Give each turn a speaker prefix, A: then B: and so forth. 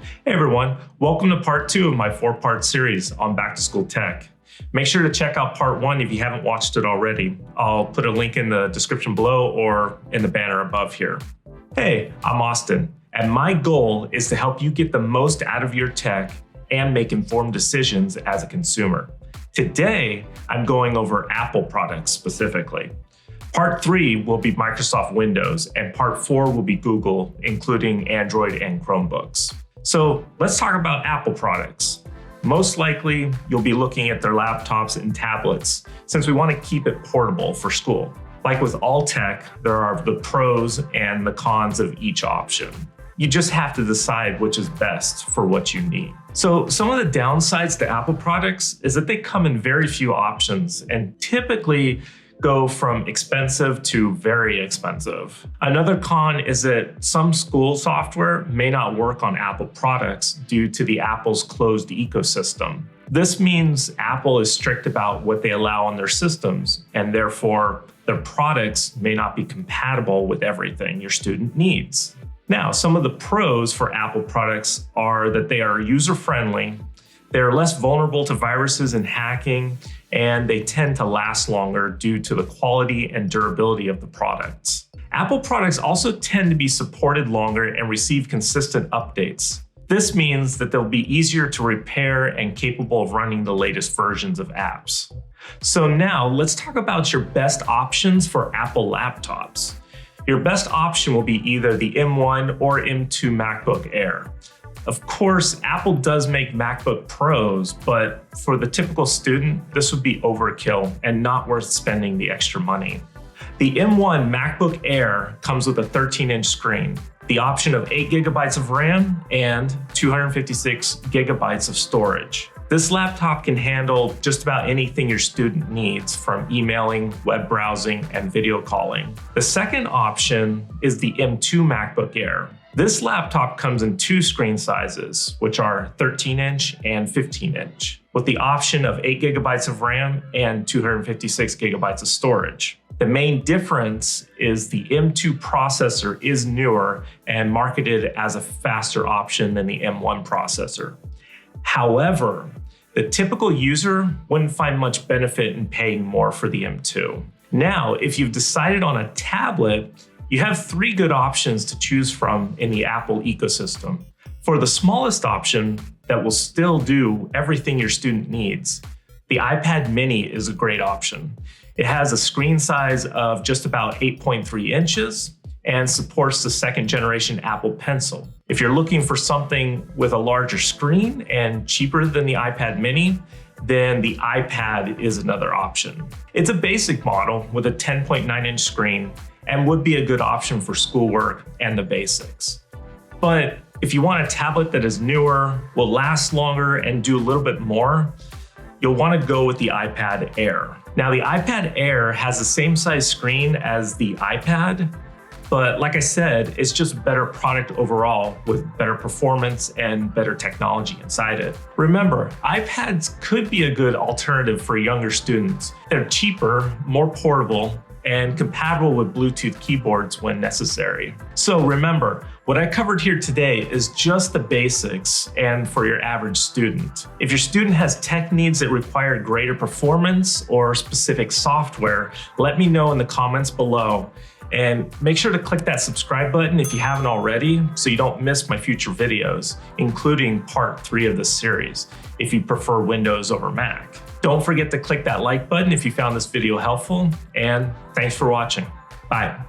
A: Hey everyone, welcome to part 2 of my 4-part series on back to school tech. Make sure to check out part 1 if you haven't watched it already. I'll put a link in the description below or in the banner above here. Hey, I'm Austin, and my goal is to help you get the most out of your tech and make informed decisions as a consumer. Today, I'm going over Apple products specifically. Part 3 will be Microsoft Windows, and part 4 will be Google, including Android and Chromebooks. So let's talk about Apple products. Most likely, you'll be looking at their laptops and tablets since we want to keep it portable for school. Like with all tech, there are the pros and the cons of each option. You just have to decide which is best for what you need. So some of the downsides to Apple products is that they come in very few options and typically go from expensive to very expensive. Another con is that some school software may not work on Apple products due to the Apple's closed ecosystem. This means Apple is strict about what they allow on their systems, and therefore their products may not be compatible with everything your student needs. Now, some of the pros for Apple products are that they are user-friendly, they're less vulnerable to viruses and hacking, and they tend to last longer due to the quality and durability of the products. Apple products also tend to be supported longer and receive consistent updates. This means that they'll be easier to repair and capable of running the latest versions of apps. So now let's talk about your best options for Apple laptops. Your best option will be either the M1 or M2 MacBook Air. Of course, Apple does make MacBook Pros, but for the typical student, this would be overkill and not worth spending the extra money. The M1 MacBook Air comes with a 13-inch screen, the option of 8 GB of RAM, and 256 GB of storage. This laptop can handle just about anything your student needs, from emailing, web browsing, and video calling. The second option is the M2 MacBook Air. This laptop comes in 2 screen sizes, which are 13-inch and 15-inch, with the option of 8 GB of RAM and 256 GB of storage. The main difference is the M2 processor is newer and marketed as a faster option than the M1 processor. However, the typical user wouldn't find much benefit in paying more for the M2. Now, if you've decided on a tablet, you have 3 good options to choose from in the Apple ecosystem. For the smallest option that will still do everything your student needs, the iPad mini is a great option. It has a screen size of just about 8.3 inches and supports the 2nd generation Apple Pencil. If you're looking for something with a larger screen and cheaper than the iPad mini, then the iPad is another option. It's a basic model with a 10.9-inch screen and would be a good option for schoolwork and the basics. But if you want a tablet that is newer, will last longer, and do a little bit more, you'll want to go with the iPad Air. Now, the iPad Air has the same size screen as the iPad, but like I said, it's just a better product overall with better performance and better technology inside it. Remember, iPads could be a good alternative for younger students. They're cheaper, more portable, and compatible with Bluetooth keyboards when necessary. So remember, what I covered here today is just the basics and for your average student. If your student has tech needs that require greater performance or specific software, let me know in the comments below. And make sure to click that subscribe button if you haven't already so you don't miss my future videos, including part 3 of this series, if you prefer Windows over Mac. Don't forget to click that like button if you found this video helpful, and thanks for watching. Bye.